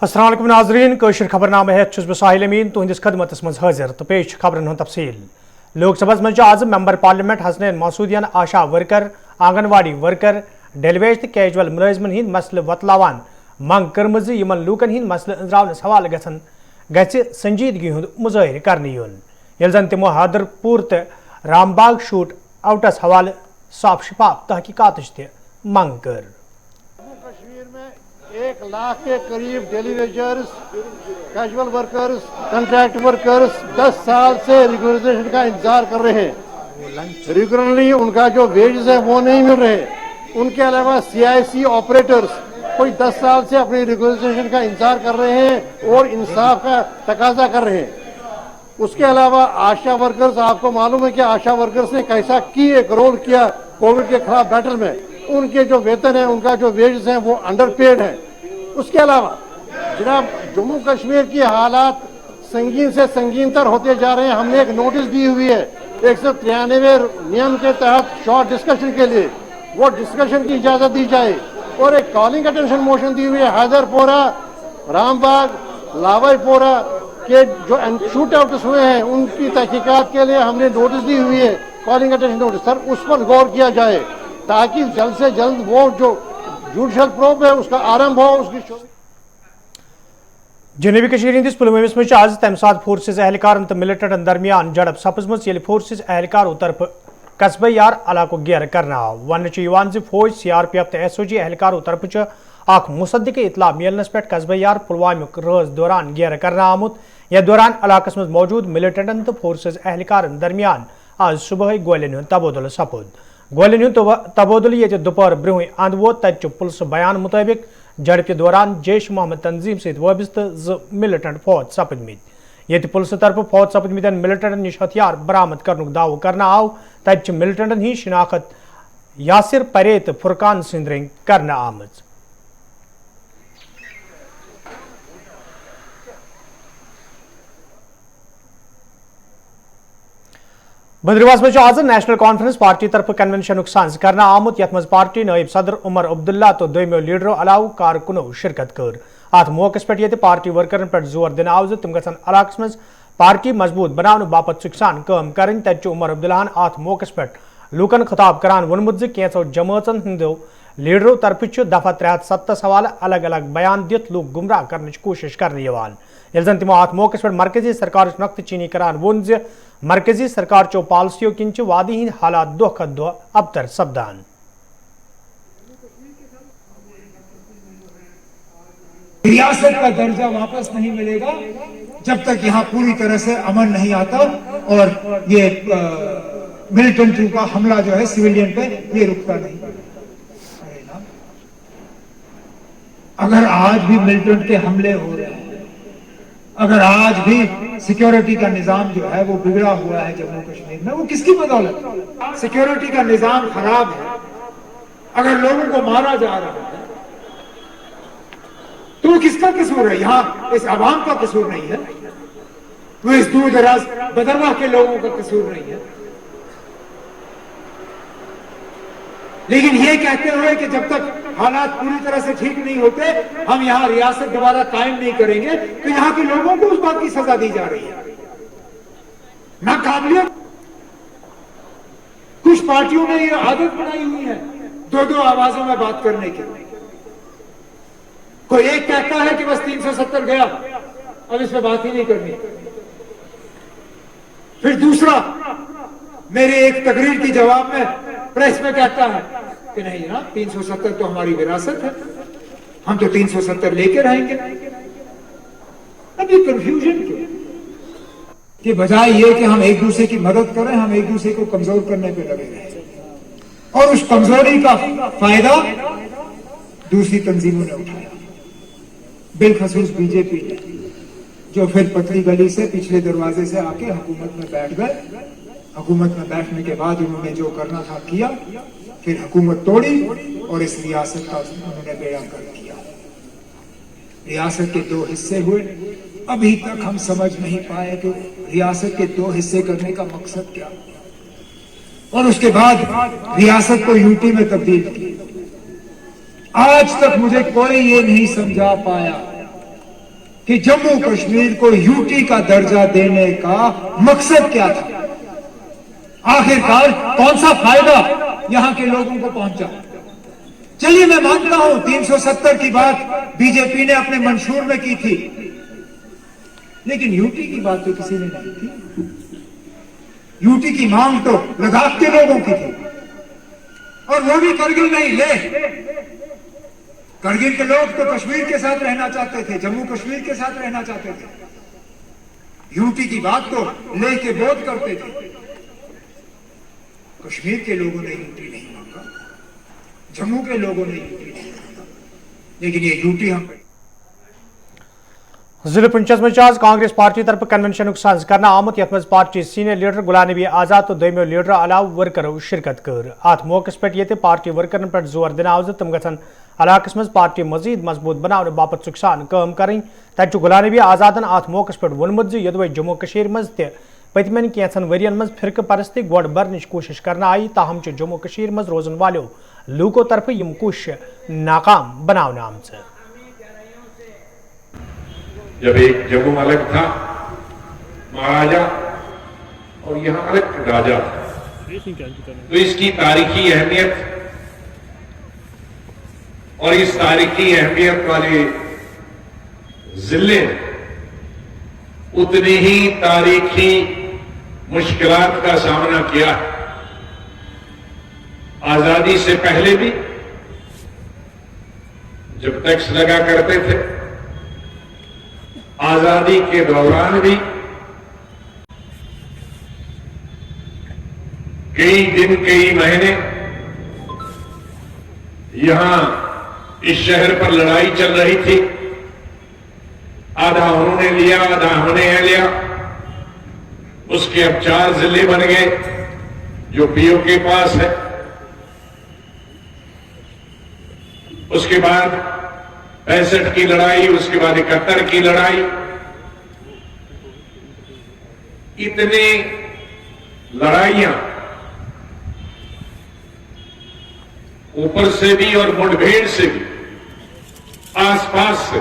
अस्सलाम वालेकुम नाज़रीन कशर खबरनामे हेत बह साहिल अमीन तुहंदिस खदमतस मज हाजिर तो पेश खबरन हुंद तफसील। लोकसभा मज आज मेंबर पार्लियामेंट हसनैन मसूदियन आशा वर्कर आंगनवाड़ी वर्कर डेलवेज तो कैजुअल मुलाजिमन हिंद मसले वतलावान मंग कर्मज यमन लूकन हिंद मसले अंजरावनस हवाले गछन गछि संजीदगी हुंद मुजाहिर करने युन यल जन तिमो हादरपुर तो रामबाग शूट आउटस हवाले साफ शफाफ तहकीकात मंग कर। कश्मीर में 1 लाख के करीब daily wagers, casual workers, contract workers 10 साल से रेगुलराइजेशन का इंतजार कर रहे हैं। रेगुलरली उनका जो वेजेस है वो नहीं मिल रहे। उनके अलावा CIC ऑपरेटर्स कोई 10 साल से अपनी रेगुलराइजेशन का इंतजार कर रहे हैं और इंसाफ का तकाजा कर रहे हैं। उसके अलावा आशा वर्कर्स, आपको मालूम है कि आशा वर्कर्स ने कैसा की एक रोल किया कोविड के खिलाफ बैटल में। उनके जो वेतन है, उनका जो वेजेस हैं वो अंडरपेड है। उसके अलावा जनाब जम्मू कश्मीर की हालात संगीन से संगीनतर होते जा रहे हैं। हमने एक नोटिस दी हुई है 193 नियम के तहत शॉर्ट डिस्कशन के लिए, वो डिस्कशन की इजाजत दी जाए। और एक कॉलिंग अटेंशन मोशन दी हुई है हैदरपोरा, रामबाग, लावाईपोरा के जो शूट आउट्स हुए हैं उनकी तहकीकात के लिए हमने नोटिस दी हुई है, कॉलिंग अटेंशन नोटिस। सर उस पर गौर किया जाए ताकि जल्द से जल्द वो जो जुडिशल प्रोब है उसका आरंभ हो। उसकी जनूबी कश्मीर हंदिस पुलवामिस मज आज तम सात फोर्सेज एहलकारन तो मिलिटेंटन दरमियान झड़प सपजमज ये फोर्सेज एहलकारों तरफ कस्बे यार इलाको घेर करना आव। वन फौज CRPF तो SOG एहलकारों तरफ अख मुसद्दिक इतला मिलनस पे कस्बे यार पुलवामुक रोज दौरान घेर करना आमुत। यह दौरान इलाकस मज मौजूद मिलिटेंटन तो फोर्सेज एहलकारन दरमियान आज सुबह गोलियों तबादल सपुद। गोलियों तबादल ये दोपहर ब्रोह अंद वो तत पुलिस बयान मुताबिक झड़प दौरान जैश मोहम्मद तंजीम सत वाबस्त 2 मिलिटेंट फौज सपदमित। ये पुलिस तरफ फौज सपदमित मिलिटेंटन निश हथियार बरामद करने दाव करना आव। तत मिलिटेंटन ही शिनाख्त यासिर परे तो फुरकान सिंध करना आमज। बद्रवास मज आज नेशनल कॉन्फ्रेंस पार्टी तरफ कन्वेंशन सांज करना आमुत यथ मज पार्टी नायब सदर उमर अब्दुल्ला तो दोमो लीडरो अलाव कारकुनो शिरकत कर। अत मौके पे पार्टी वर्करन पे जोर दिन आव तम गसन इलाकस मज पार्टी मजबूत बनाने बापत सुखसान काम करें। तत उमर अब्दुल्लाहन अत मौके पे लूकन खिताब करान वोनमुत कैंसो जमातन हंदो लीडरों तरफ दफा 370 हवाले अलग अलग बयान दित लूक गुमराह करने कोशिश करने यल जन तमो अत मौके पे मरकजी सरकार नक्त चीनी करान वोन ज मरकजी सरकार चो पॉलिसियों किन वादी हिंद हालात दो खत दो अबतर सपदान। रियासत का दर्जा वापस नहीं मिलेगा जब तक यहाँ पूरी तरह से अमन नहीं आता और ये मिलिटेंट्री का हमला जो है सिविलियन पे ये रुकता नहीं। अगर आज भी मिलिटेंट के हमले हो रहे हैं, अगर आज भी सिक्योरिटी का निजाम जो है वो बिगड़ा हुआ है जम्मू कश्मीर में, वो किसकी बदौलत? सिक्योरिटी का निजाम खराब है। अगर लोगों को मारा जा रहा है तो वो किसका कसूर है? यहाँ इस आवाम का कसूर नहीं है, वो इस दूर दराज बदरवाह के लोगों का कसूर नहीं है। लेकिन ये कहते हुए कि जब तक हालात पूरी तरह से ठीक नहीं होते हम यहाँ रियासत दोबारा कायम नहीं करेंगे, तो यहाँ के लोगों को उस बात की सजा दी जा रही है। नाकाबिलियत कुछ पार्टियों ने ये आदत बनाई हुई है 2-2 आवाजों में बात करने की। कोई एक कहता है कि बस 370 गया, अब इस पे बात ही नहीं करनी। फिर दूसरा मेरे एक तकरीर की जवाब में प्रेस में कहता है कि नहीं ना 370 तो हमारी विरासत है, हम तो 370 लेके रहेंगे। अब ये कंफ्यूजन क्यों? कि बजाय ये कि हम एक दूसरे की मदद करें, हम एक दूसरे को कमजोर करने पे लगे रहे और उस कमजोरी का फायदा दूसरी तंजीमों ने उठाया, बिलखसूस बीजेपी ने, जो फिर पतली गली से पिछले दरवाजे से आके हुकूमत में बैठ गए। हुकूमत में बैठने के बाद उन्होंने जो करना था किया, फिर हुकूमत तोड़ी और इस रियासत का उन्होंने बेड़ा गर्क किया। रियासत के 2 हिस्से हुए। अभी तक हम समझ नहीं पाए कि रियासत के 2 हिस्से करने का मकसद क्या, और उसके बाद रियासत को यूटी में तब्दील किया। आज तक मुझे कोई ये नहीं समझा पाया कि जम्मू कश्मीर को यूटी का दर्जा देने का मकसद क्या था, आखिरकार कौन सा फायदा यहां के लोगों को पहुंचा। चलिए मैं मानता हूं 370 की बात बीजेपी ने अपने मंशूर में की थी, लेकिन यूटी की बात तो किसी ने नहीं की। यूटी की मांग तो लद्दाख के लोगों की थी, और वो भी करगिल नहीं, करगिल के लोग तो कश्मीर के साथ रहना चाहते थे, जम्मू कश्मीर के साथ रहना चाहते थे। यूटी की बात तो ले के बोध करते थे। कश्मीर के लोगों ने यूटी नहीं मांगा, जम्मू के लोगों ने यूटी नहीं मांगा, लेकिन ये यूटी हम जिले पुंछस में आज कांग्रेस पार्टी तरफ कन्वेंशन सज कर आमुत यथ मज party senior leader Ghulam Nabi Azad तो दोमो लीडर अलाव वर्करों शिरकत कर। अत मौके पे पार्टी वर्करन पे जोर दिन आव तम गन इलाकस मज पार्टी मजीद मजबूत बनाने बापत सुखसान काम करें। तत गुलाम नबी आजादन अत मौके पे वोनमुत योदवे जम्मू कश्मीर मज पतमन कैंसन वरियन मज फिरक परस्ती गोड़ बरन कोशिश करना आई, ताहम जम्मू कश्मीर मज रोजन वालों लूकों तरफ यम कोशिश नाकाम बनाने आमच। जब एक जम्मू अलग था महाराजा और यहां अलग राजा था, तो इसकी तारीखी अहमियत और इस तारीखी अहमियत वाले जिले उतनी ही तारीखी मुश्किलात का सामना किया है। आजादी से पहले भी जब टैक्स लगा करते थे, आजादी के दौरान भी कई दिन कई महीने यहां इस शहर पर लड़ाई चल रही थी। आधा उन्होंने लिया, आधा हमने लिया। उसके अब 4 जिले बन गए जो पीओ के पास है। उसके बाद 65 की लड़ाई, उसके बाद 71 की लड़ाई, इतनी लड़ाइयां ऊपर से भी और मुठभेड़ से भी, आसपास से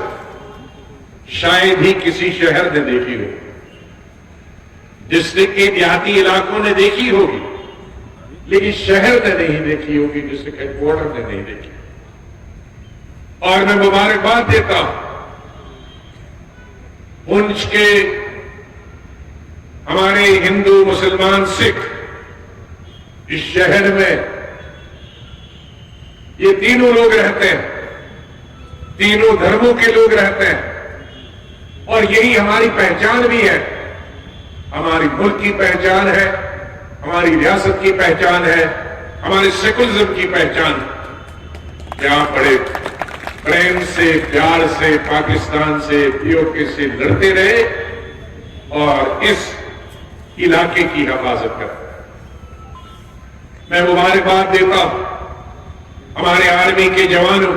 शायद ही किसी शहर ने देखी हो। डिस्ट्रिक्ट के देहाती इलाकों ने देखी होगी, लेकिन शहर ने नहीं देखी होगी, डिस्ट्रिक्ट हेडक्वार्टर ने नहीं देखी। और मैं मुबारकबाद देता हूं पुंछ के हमारे हिंदू, मुसलमान, सिख इस शहर में ये तीनों लोग रहते हैं, तीनों धर्मों के लोग रहते हैं, और यही हमारी पहचान भी है। हमारी मुल्क की पहचान है, हमारी रियासत की पहचान है, हमारे सेकुलरिज्म की पहचान है। क्या बड़े प्रेम से, प्यार से पाकिस्तान से, पीओके से लड़ते रहे और इस इलाके की हिफाजत करते। मैं मुबारकबाद देता हूं हमारे आर्मी के जवानों।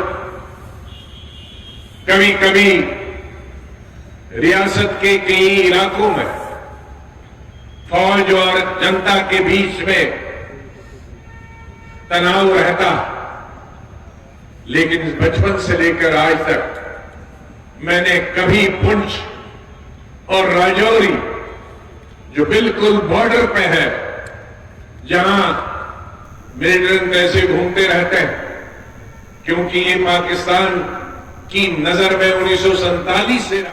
कभी कभी रियासत के कई इलाकों में फौज और जनता के बीच में तनाव रहता, लेकिन बचपन से लेकर आज तक मैंने कभी पुंछ और राजौरी, जो बिल्कुल बॉर्डर पे है, जहां मिलिटेंट ऐसे घूमते रहते हैं, क्योंकि ये पाकिस्तान की नजर में 1947 से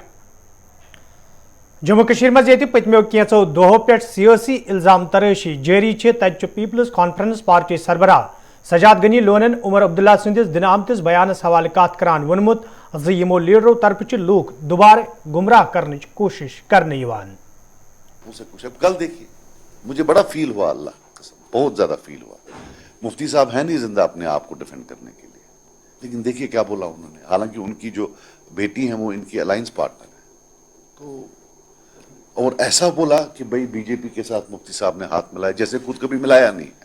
जम्मू कश्मीर मज ये पतमो कैचो दोहों पे सियासी इल्जाम तराशी जारी तत पीपल्स कॉन्फ्रेंस पार्टी सरबराह सजाद गनी लोनन उमर अब्दुल्ला सिंदिस दिन आमतिस बयानस हवाले कत करान वोनमुत यमो लीडरों तरफ लूक दोबारा गुमराह करने की कोशिश करने मुझसे कुछ अब कल देखिए, मुझे बड़ा फील हुआ, अल्लाह कसम बहुत ज्यादा फील हुआ। मुफ्ती साहब हैं नहीं जिंदा अपने आप को डिफेंड करने के लिए, लेकिन देखिए क्या बोला उन्होंने। हालांकि उनकी जो बेटी है वो इनकी अलायंस पार्टनर है, तो और ऐसा बोला कि भाई बीजेपी के साथ मुफ्ती साहब ने हाथ मिलाया, जैसे खुद कभी मिलाया नहीं है।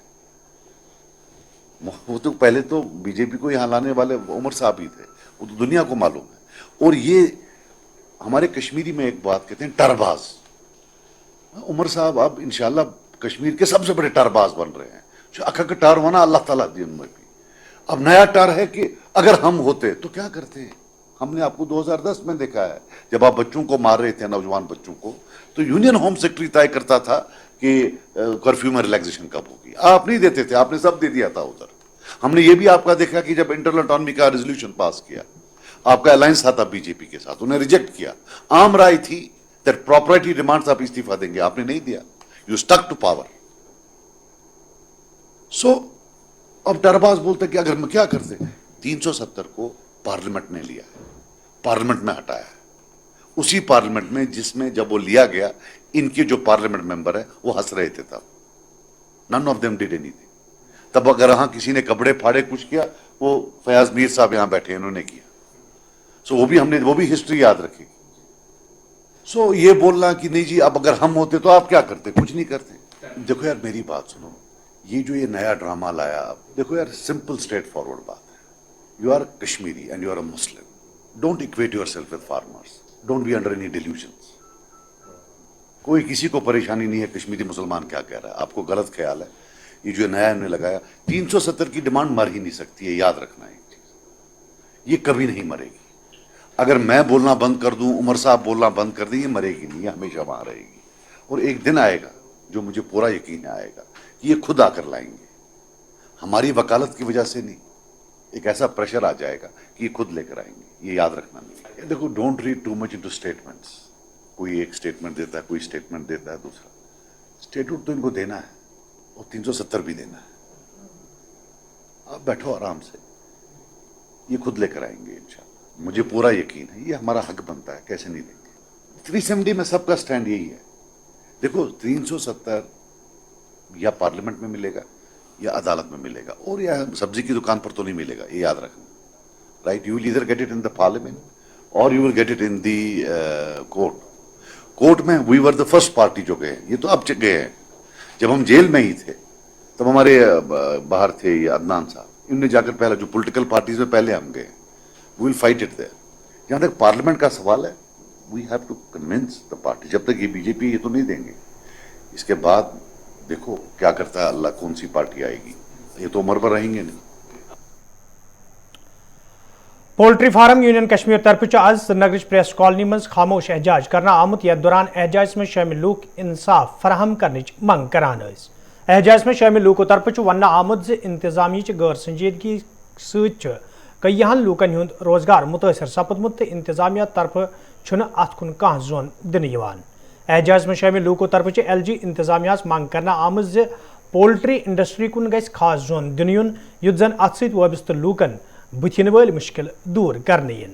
वो तो पहले तो बीजेपी को यहां लाने वाले उमर साहब ही थे, वो तो दुनिया को मालूम है। और ये हमारे कश्मीरी में एक बात कहते हैं टरबाज। उमर साहब अब इंशाल्लाह कश्मीर के सबसे बड़े टरबाज बन रहे हैं। जो अखक टार होना अल्लाह ताला दी उनमें भी। अब नया टार है कि अगर हम होते तो क्या करते हैं, हमने आपको 2010 में देखा है, जब आप बच्चों को मार रहे थे, नौजवान बच्चों को, तो यूनियन होम सेक्रेटरी तय करता था कि कर्फ्यू में रिलैक्सेशन कब होगी। आप नहीं देते थे, आपने सब दे दिया था उधर। हमने ये भी आपका देखा कि जब इंटरनल ऑटोनॉमी का रेजोल्यूशन पास किया, आपका अलायंस था बीजेपी के साथ, उन्हें रिजेक्ट किया। आम राय थी दैट प्रॉपर्टी डिमांड्स आप इस्तीफा देंगे, आपने नहीं दिया, यू स्टक टू पावर। सो अब डरबाज बोलते कि अगर हम क्या करते, 370 को पार्लियामेंट ने लिया, पार्लियामेंट में हटाया, उसी पार्लियामेंट में जिसमें जब वो लिया गया इनके जो पार्लियामेंट मेंबर है वो हंस रहे थे तब, none of them did anything. तब अगर हाँ किसी ने कपड़े फाड़े कुछ किया, वो फयाज मीर साहब यहां बैठे इन्होंने किया। सो वो भी हिस्ट्री याद रखी। सो ये बोलना कि नहीं जी अब अगर हम होते तो आप क्या करते, कुछ नहीं करते। देखो यार मेरी बात सुनो, ये जो ये नया ड्रामा लाया आप, देखो यार सिंपल स्ट्रेट फॉरवर्ड बात है, you are Kashmiri and you are a Muslim, don't equate yourself with farmers, don't be under any delusions. कोई किसी को परेशानी नहीं है कश्मीरी मुसलमान क्या कह रहा है, आपको गलत ख्याल है। ये जो नया इन्होंने लगाया 370 की डिमांड मर ही नहीं सकती है, याद रखना है एक चीज, ये कभी नहीं मरेगी। अगर मैं बोलना बंद कर दूं, उमर साहब बोलना बंद कर दें, ये मरेगी नहीं, ये हमेशा वहां रहेगी। और एक दिन आएगा जो मुझे पूरा यकीन आएगा कि ये खुद आकर लाएंगे, हमारी वकालत की वजह से नहीं, एक ऐसा प्रेशर आ जाएगा कि ये खुद लेकर आएंगे, ये याद रखना नहीं। देखो don't read too much into statements, कोई एक स्टेटमेंट देता है, कोई स्टेटमेंट देता है दूसरा। स्टेटमेंट तो इनको देना है और 370 भी देना है। आप बैठो आराम से, ये खुद लेकर आएंगे इंशाल्लाह, मुझे पूरा यकीन है, ये हमारा हक बनता है, कैसे नहीं देंगे। 370 में सबका स्टैंड यही है। देखो 370 या पार्लियामेंट में मिलेगा या अदालत में मिलेगा, और या सब्जी की दुकान पर तो नहीं मिलेगा, ये याद रखना, right. You will either get it in the parliament or you will get it in the court. Court में we were the first party जो गए, ये तो अब गए हैं। जब हम जेल में ही थे तब हमारे बाहर थे ये अदनान साहब, इनने जाकर पहले जो पॉलिटिकल पार्टीज में पहले हम गए, we will fight it there. जहां तक पार्लियामेंट का सवाल है, we have to convince the party. जब तक ये बीजेपी ये तो नहीं देंगे, इसके बाद देखो क्या करता है अल्लाह, कौन सी पार्टी आएगी, ये तो उम्र पर रहेंगे नहीं। पोल्ट्री फार्म यूनियन कश्मीर तरफ आज श्रीनगर प्रेस कॉलोनी मज खामोश एहजाज करना आमुत, यथ दौरान एहजाज में शामिल लूक इंसाफ फराहम करने मंग करान। एहजाज में शामिल लूकों तरफ वन आमुत ज इंतजामिया गैर संजीदगी सयन लूकन हुंद रोजगार मुतासर सपदमुत, इंतजामिया तरफ अत कुन कह जोन दिन। एहजाज में शामिल लूकों तरफ LG इंतजामिया मंग करना आमुत ज पोल्ट्री इंडस्ट्री कुन गस खास जोन दिन युन, युथ जन अत सत वाबस्त लूकन बुथिन वाली मुश्किल दूर करने।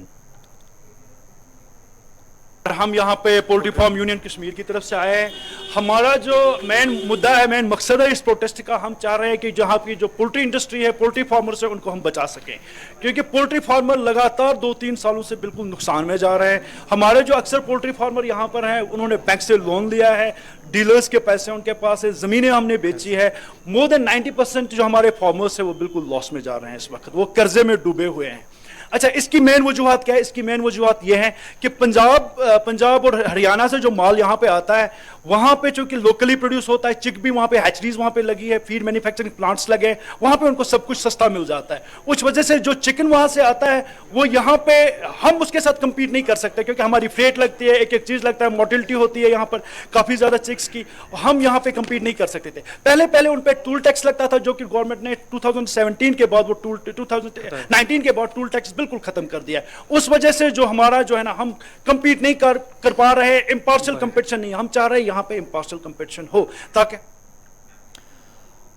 हम यहाँ पे पोल्ट्री फार्म यूनियन कश्मीर की तरफ से आए हैं। हमारा जो मेन मुद्दा है, मेन मकसद है इस प्रोटेस्ट का, हम चाह रहे हैं कि जहाँ की जो पोल्ट्री इंडस्ट्री है, पोल्ट्री फार्मर्स है, उनको हम बचा सकें, क्योंकि पोल्ट्री फार्मर लगातार 2-3 सालों से बिल्कुल नुकसान में जा रहे हैं। हमारे जो अक्सर पोल्ट्री फार्मर यहाँ पर हैं, उन्होंने बैंक से लोन लिया है, डीलर्स के पैसे उनके पास है, ज़मीनें हमने बेची है। मोर देन 90% जो हमारे फार्मर्स हैं वो बिल्कुल लॉस में जा रहे हैं इस वक्त, वो कर्जे में डूबे हुए हैं। अच्छा, इसकी मेन वजूहत क्या है? इसकी मेन वजूहत यह है कि पंजाब और हरियाणा से जो माल यहाँ पे आता है, वहाँ पे चूंकि लोकली प्रोड्यूस होता है, चिक भी वहाँ पे, हैचरीज वहाँ पे लगी है, फीड मैन्युफैक्चरिंग प्लांट्स लगे हैं, वहाँ पे उनको सब कुछ सस्ता मिल जाता है। उस वजह से जो चिकन वहाँ से आता है वो यहाँ पे हम उसके साथ कम्पीट नहीं कर सकते, क्योंकि हमारी फ्रेट लगती है, एक एक चीज़ लगता है, मोटिलिटी होती है यहाँ पर काफ़ी ज़्यादा चिक्स की, हम यहाँ पे कम्पीट नहीं कर सकते थे। पहले उन पर टूल टैक्स लगता था, जो कि गवर्नमेंट ने 2017 के बाद, वो 2019 के बाद टूल टैक्स बिल्कुल खत्म कर दिया है। उस वजह से जो हमारा जो है ना, हम कम्पीट नहीं कर पा रहे, इम्पार्शियल कंपटीशन नहीं। हम चाह रहे हैं यहाँ पे इम्पार्शियल कंपटीशन हो, ताकि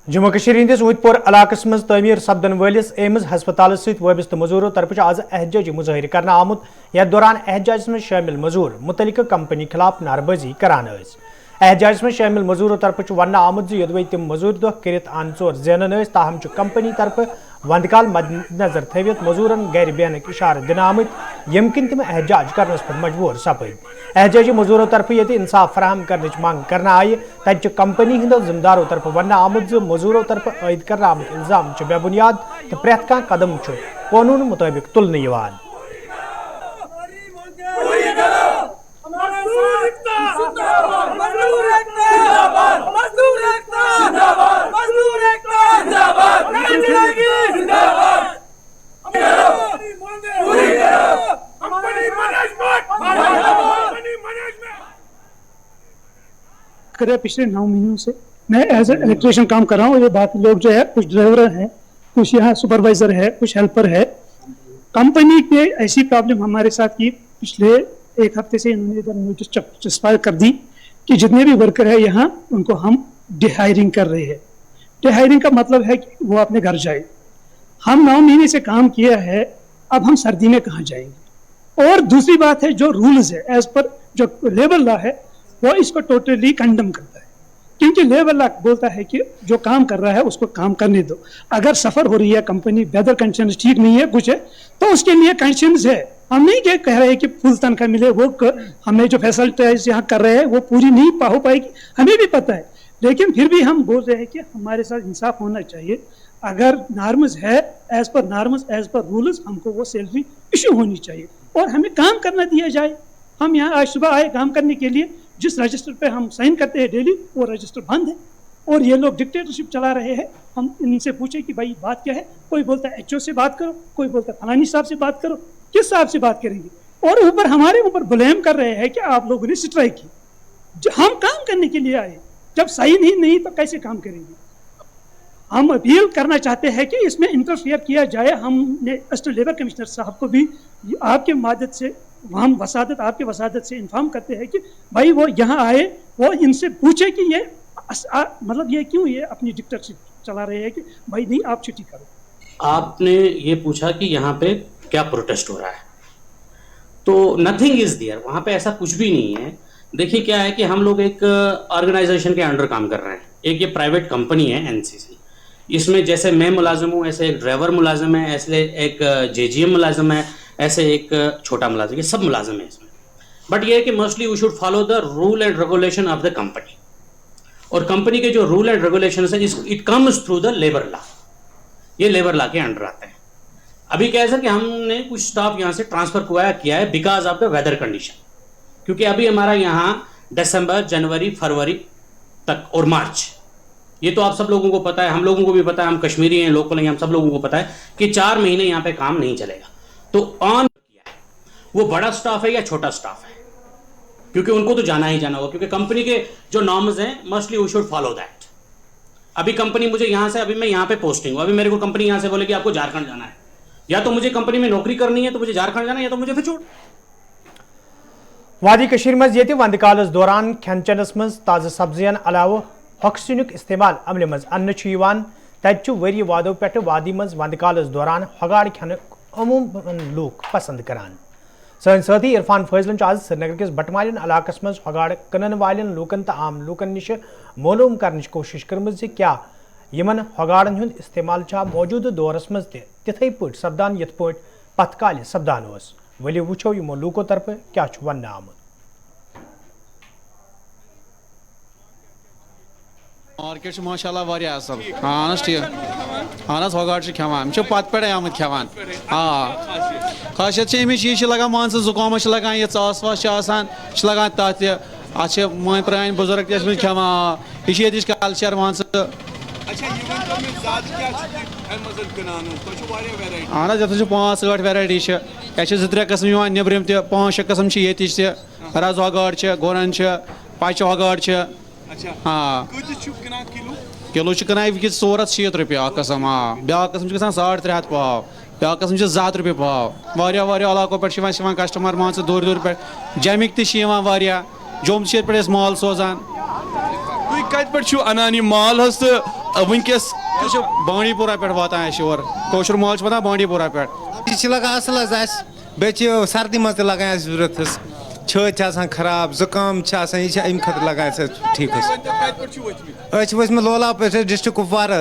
जम्मू कश्मीर हिंदिस उधपुर इलाकस मज तमीर सपदन वालिस एम्स हस्पताल सहित वाबस्त मजूरों तरफ आज एहजाजी मुजाहिर करना आमुत, यथ दौरान एहजाज में शामिल मजूर मुतलिक कंपनी खिलाफ नारबाजी करान। एहजाज में शामिल मजूरों तरफ वन आमुत यदि तम मजूर दह कर आन चोर जेनन, ताहम कंपनी तरफ वंदकाल मद्देनजर थवित मजूरन गैर बेहनक इशार दिन आमत, यमकिन तम एहजाज करनस पर मजबूर सपद। एहजाजी मजूरों तरफ ये इंसाफ फराहम करने मांग करना आई, तत कंपनी हिंदो जिम्मेदारों तरफ वन आमुत मजूरों तरफ आयद कर आमुत इल्जाम बेबुनियाद, तो प्रत कह कदम कानून मुताबिक तुलने। कर रहे हैं पिछले 9 महीनों से। मैं एज ए इलेक्ट्रिशियन काम कर रहा हूँ। ये बाकी लोग जो है कुछ ड्राइवर हैं, कुछ यहाँ सुपरवाइजर है, कुछ हेल्पर है। कंपनी ने ऐसी प्रॉब्लम हमारे साथ की, पिछले 1 हफ्ते से इन्होंने इधर नोटिस डिस्पायर कर दी कि जितने भी वर्कर है यहाँ उनको हम डिहायरिंग कर रहे हैं। डिहायरिंग का मतलब है कि वो अपने घर जाए। हम 9 महीने से काम किया है, अब हम सर्दी में कहाँ जाएंगे। और दूसरी बात है जो रूल्स है एज पर जो लेबर लॉ है वो इसको टोटली कंडम करता है, क्योंकि लेबर लॉ बोलता है कि जो काम कर रहा है उसको काम करने दो। अगर सफर हो रही है कंपनी, वेदर कंडीशन ठीक नहीं है, कुछ है, तो उसके लिए कंडीशंस है। हम नहीं कह रहे हैं कि फुल तनख्वाह मिले, वो हमें जो फैसिलिटीज यहाँ कर रहे हैं वो पूरी नहीं हो पाएगी, हमें भी पता है, लेकिन फिर भी हम बोल रहे हैं कि हमारे साथ इंसाफ होना चाहिए। अगर नॉर्म्स है as per norms, as per rules, हमको वो सैलरी इशू होनी चाहिए और हमें काम करना दिया जाए। हम यहाँ आज सुबह आए काम करने के लिए, जिस रजिस्टर पे हम साइन करते हैं डेली वो रजिस्टर बंद है और ये लोग डिक्टेटरशिप चला रहे हैं। हम इनसे पूछे कि भाई बात क्या है, कोई बोलता है एचओ से बात करो, कोई बोलता है फलानी साहब से बात करो, किस साहब से बात करेंगे, और ऊपर हमारे ऊपर ब्लेम कर रहे हैं कि आप लोगों ने स्ट्राइक की। हम काम करने के लिए आए, जब साइन ही नहीं तो कैसे काम करेंगे। हम अपील करना चाहते हैं कि इसमें इंटरफेयर किया जाए। हमने असिस्टेंट लेबर कमिश्नर साहब को भी आपके मदद से, हम वसादत आपके वसादत से इन्फॉर्म करते हैं कि भाई वो यहाँ आए, वो इनसे पूछे कि ये मतलब ये क्यों ये अपनी डिक्टेटरशिप चला रहे हैं कि भाई नहीं आप छुट्टी करो। आपने ये पूछा कि यहाँ पे क्या प्रोटेस्ट हो रहा है, तो नथिंग इज देयर, वहाँ पे ऐसा कुछ भी नहीं है। देखिए क्या है कि हम लोग एक ऑर्गेनाइजेशन के अंडर काम कर रहे हैं। एक ये प्राइवेट कंपनी है एनसीसी, इसमें जैसे मैं मुलाजिम हूँ, ऐसे एक ड्राइवर मुलाजिम है, ऐसे एक जेजीएम मुलाजिम है, ऐसे एक छोटा मुलाजिम, ये सब मुलाजिम है इसमें। बट ये है कि mostly we should follow the rule and regulation of the company, और कंपनी के जो रूल एंड रेगुलेशन है it comes through the labour law, ये लेबर लॉ के अंडर आते हैं। अभी क्या है सर कि हमने कुछ स्टाफ यहाँ से ट्रांसफर किया है because of the weather condition, क्योंकि अभी हमारा यहाँ दिसंबर, जनवरी, फरवरी तक और मार्च, ये तो आप सब लोगों को पता है, हम लोगों को भी पता है, हम कश्मीरी हैं, लोकल हैं, हम सब लोगों को पता है कि 4 महीने यहाँ पे काम नहीं चलेगा। तो ऑन किया है, वो बड़ा स्टाफ है या छोटा स्टाफ है, क्योंकि उनको तो जाना ही जाना होगा, क्योंकि कंपनी के जो नॉर्म्स हैं mostly we should follow that. अभी कंपनी मुझे यहाँ से, अभी मैं यहाँ पे पोस्टिंग हूँ, अभी मेरे को कंपनी यहाँ से बोलेगी आपको झारखंड जाना है, या तो मुझे कंपनी में नौकरी करनी है तो मुझे झारखंड जाना है, या तो मुझे फिर छोड़। वादी कशीर मज ये वंद कालस दौरान खेन चेनस मज ताज़ा सब्जियन अलावा हॉक्सिनुक इस्तेमाल अमल मज अन्न तत वरी वादों पे वादी मज वंद कालस दौरान हगाड़ खेन अमूमन लूक पसंद करान। सन साथी इरफान फैजलन आज श्रीनगर किस बटमालिन इलाकस मज हगाड़ कनन वालन लूकन तो आम लूकन निश मालूम करने कोशिश कर्म क्या यमन हगाड़न हुंद इस्तेमाल मौजूदा दौरस मज तिथे पे सपदान यथ पे पथ काल सपदान वलियो वुचो यमो लूको तरफ क्या वन आमुत। मार्केट माशाल्लाह वारिया असल हाँ ठीक हाँ हगाड़ खेवान पत पे आमत खेवान हाँ खासियत अमिच यह लगान मान जुकाम लगान ये ास वास लगान तथ अत मान प्रान बुजुर्ग तमें खेवान यह कल्चर मान अहन ये 5-8 वैरायटी ये 2-3 कस्म नबरम 5-6 कस्म ये रज हगाड़ गोरन पच हगाड़ हाँ किलो कनान 460 रुपये कस्म हाँ ब्या कस्म 350 पाव ब्या कस्म 200 रुपये पाव वारिया इलाकों पे कस्टमर मान दूर दूर पे जमिक तह जोम पे माल सोजान कत पे अनान माल वनकस बांडी पोरा पे वातान और कोशर माल वातान बांडी पोरा पे लगा असल बे सर्दी मज लगान जरूरत छत खराब जुकाम यह अम खत लगान ठीक वचम लोला पे डिस्ट्रिक्ट कुपवार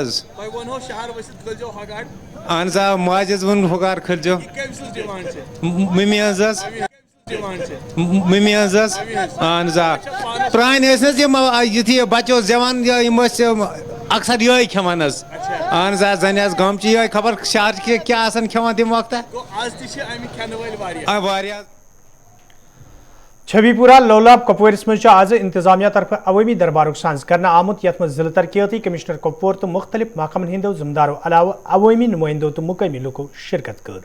अहन माज वो हगार खलजो मम्मी मम्मी अहन प्रान युथी बचो जवान अक्सर ये खेवान अहन जन गम ये खबर शहर के क्या खेवान तम वक्त छबीपुरा लोलाब कपवारिस मज आज इंतजामिया तरफ अवामी दरबार सांस करना आमुत यथ मज जिला तरक्याती कमिश्नर कपवार तो मुख्तलिफ महकमन हिंदो जिम्मेदारों अलावा अवामी नुमाइंदों तो मुकामी लूको शिरकत कर।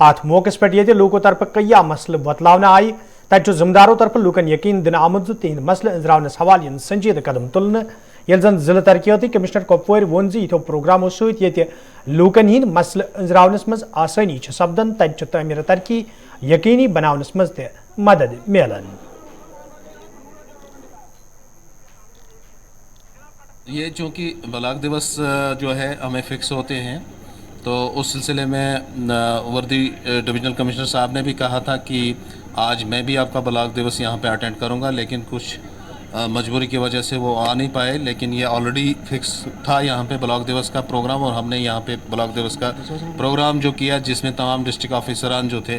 अत मौके पे लूको तरफ कई मसल बतलावन आई تتہ ذمداروں طرف لوکن یقین دن آمد تہند مسئلہ انزراونس حوالہ سنجیدہ قدم تلن یل زن ضلع ترقیاتی کمشنر کپوور وون یتھو پروگراموں ست یہ لوکن ہند مسئلہ انزراونس مز آسانی سپدن تتہ تعمیر ترقی یقینی بناونس مز تہ مدد ملن. یہ چونکہ بلاک دیوس جو ہے ہمیں فکس ہوتے ہیں تو اس سلسلے میں وردی ڈویژنل کمشنر صاحب نے بھی کہا تھا کہ آج میں بھی آپ کا بلاک دیوس یہاں پہ اٹینڈ کروں گا، لیکن کچھ مجبوری کی وجہ سے وہ آ نہیں پائے، لیکن یہ آلریڈی فکس تھا یہاں پہ بلاک دیوس کا پروگرام، اور ہم نے یہاں پہ بلاک دیوس کا پروگرام جو کیا جس میں تمام ڈسٹرکٹ آفیسران جو تھے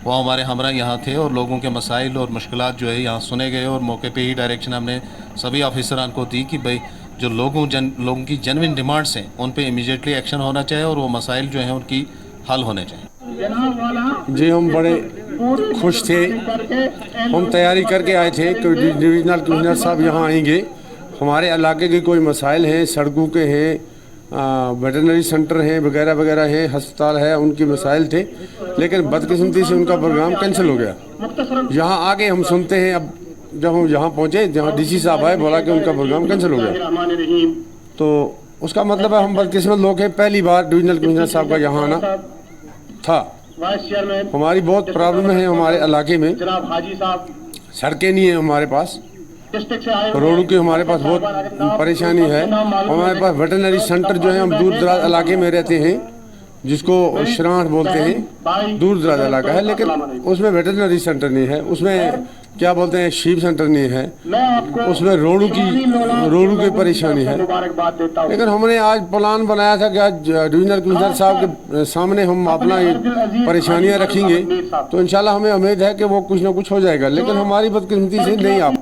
وہ ہمارے ہمراہ یہاں تھے، اور لوگوں کے مسائل اور مشکلات جو ہے یہاں سنے گئے، اور موقع پہ ہی ڈائریکشن ہم نے سبھی آفیسران کو دی کہ بھائی جو لوگوں کی جنوین ڈیمانڈس ہیں ان پہ امیجیٹلی ایکشن ہونا چاہیے، اور وہ مسائل جو ہیں ان کی حل ہونے چاہیے. جی ہم بڑے خوش تھے، ہم تیاری کر کے آئے تھے کہ ڈویژنل کمشنر صاحب یہاں آئیں گے، ہمارے علاقے کے کوئی مسائل ہیں، سڑکوں کے ہیں، ویٹرنری سینٹر ہیں وغیرہ وغیرہ ہیں، ہسپتال ہے، ان کے مسائل تھے، لیکن بدقسمتی سے ان کا پروگرام کینسل ہو گیا. یہاں آگے ہم سنتے ہیں، اب جب ہم یہاں پہنچے جہاں ڈی سی صاحب آئے بولا کہ ان کا پروگرام کینسل ہو گیا، تو اس کا مطلب ہے ہم بدقسمت لوگ ہیں، پہلی بار ڈویژنل کمشنر صاحب کا یہاں آنا تھا. ہماری بہت پرابلم ہے ہمارے علاقے میں، سڑکیں نہیں ہیں ہمارے پاس، روڈوں کی ہمارے پاس بہت پریشانی ہے. ہمارے پاس ویٹرنری سینٹر جو ہے، ہم دور دراز علاقے میں رہتے ہیں جس کو شرانٹ بولتے ہیں، دور دراز علاقہ ہے، لیکن اس میں ویٹرنری سینٹر نہیں ہے، اس میں کیا بولتے ہیں شیپ سینٹر نہیں ہے، اس میں روڈوں کی پریشانی ہے. لیکن ہم نے آج پلان بنایا تھا کہ آج ڈویژنل کمشنر صاحب کے سامنے ہم اپنا پریشانیاں رکھیں گے، تو انشاءاللہ ہمیں امید ہے کہ وہ کچھ نہ کچھ ہو جائے گا، لیکن ہماری بدقسمتی سے نہیں آپ.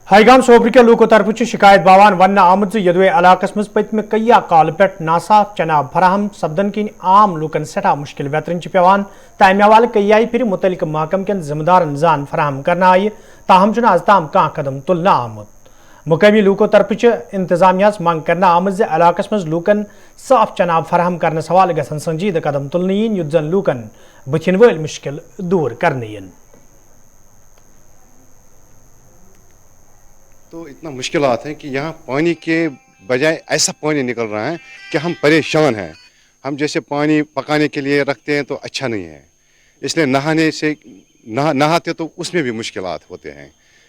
ہائیگام صوبر کے لوکو طرف شکایت باوان ون آمد یدوے علاقہ مز پتم کئی کال پہ ناصاف چناب فراہم سپدن کن عام لوکن سٹھا مشکل ویترن پیوان، تمہ حوالہ کئی پھر متعلق محکم کن ذمہ دارن زان فراہم کرنا آئی، تاہم آز تام کان قدم تلنا آمت. مقامی لوکو طرف انتظامیہ منگ کرنا آمد علاقہ مز لوکن صاف چناب فراہم کرنس حوالہ گھن سنجیدہ قدم تلن ین یت زن لوکن بتھن ول مشکل دور کرنے ین. تو اتنا مشکلات ہیں کہ یہاں پانی کے بجائے ایسا پانی نکل رہا ہے کہ ہم پریشان ہیں. ہم جیسے پانی پکانے کے لیے رکھتے ہیں تو اچھا نہیں ہے، اس لیے نہاتے تو اس میں بھی مشکلات ہوتے ہیں،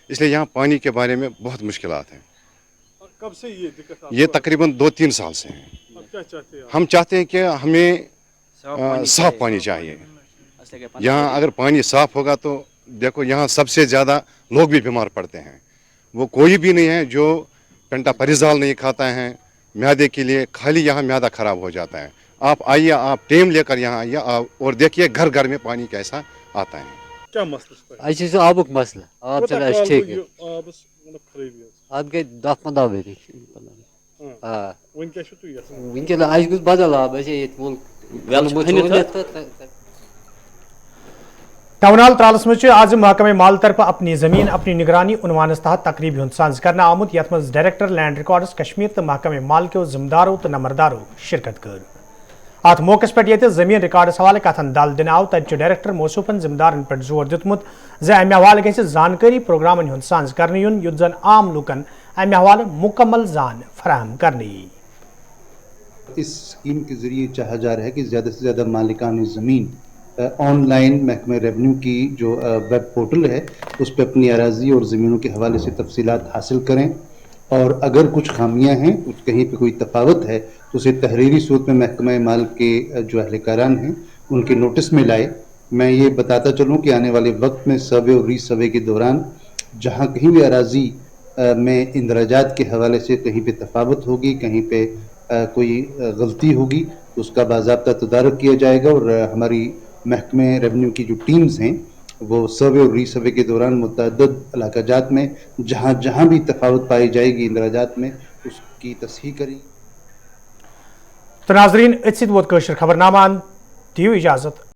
اس لیے یہاں پانی کے بارے میں بہت مشکلات ہیں. کب سے یہ دقت؟ یہ تقریباً 2-3 سال سے ہیں. ہم چاہتے ہیں کہ ہمیں صاف پانی چاہیے. یہاں اگر پانی صاف ہوگا تو دیکھو یہاں سب سے زیادہ لوگ بھی بیمار پڑتے ہیں. وہ کوئی بھی نہیں ہے جو پینٹا پریزال نہیں کھاتا ہے میادے کے لیے، خالی یہاں میادہ خراب ہو جاتا ہے. آپ آئیے، آپ ٹیم لے کر یہاں آئیے اور دیکھیے گھر گھر میں پانی کیسا آتا ہے. کیا مسئلہ؟ اچھا آبک مسئلہ، آب چل اچھا ٹھیک ہے. ات گئی 10-15 ؤری. ونکس گوس بدل آب ٹاؤنال ترالس مجھ آج محکمہ مال طرف اپنی زمین اپنی نگرانی عنوانس تحت تقریب ہند سانز کرنا آمت، یت مز ڈائریکٹر لینڈ ریکارڈز کشمیر تو محکمہ مال کے ذمہ داروں تو نمبرداروں شرکت کر. ات موقع پہ یہ زمین ریکارڈس حوالہ کتن دل دن آو، تتہ ڈائریکٹر موصوفن ذمہ دارن پہ زور دتمت امہ حوالہ گھس زانکاری پروگرامن ہند سانز کرنے یون یت زن عام لوکن امہ حوالہ مکمل زان فراہم کرنے. اس اسکیم کے ذریعے چاہا جا رہا ہے کہ زیادہ سے زیادہ مالکان زمین آن لائن محکمہ ریونیو کی جو ویب پورٹل ہے اس پہ اپنی اراضی اور زمینوں کے حوالے سے تفصیلات حاصل کریں، اور اگر کچھ خامیاں ہیں، کہیں پہ کوئی تفاوت ہے تو اسے تحریری صورت میں محکمہ مال کے جو اہلکاران ہیں ان کے نوٹس میں لائے. میں یہ بتاتا چلوں کہ آنے والے وقت میں سروے اور ری سروے کے دوران جہاں کہیں بھی اراضی میں اندراجات کے حوالے سے کہیں پہ تفاوت ہوگی، کہیں پہ کوئی غلطی ہوگی تو اس کا باضابطہ تدارک کیا جائے گا، اور ہماری محکمہ ریونیو کی جو ٹیمز ہیں وہ سروے اور ری سروے کے دوران متعدد علاقہ جات میں جہاں جہاں بھی تفاوت پائی جائے گی اندراجات میں اس کی تصحیح کریں. تو ناظرین اتھ سۭتۍ ووت کٲشِر خبرنامہ دیو اجازت.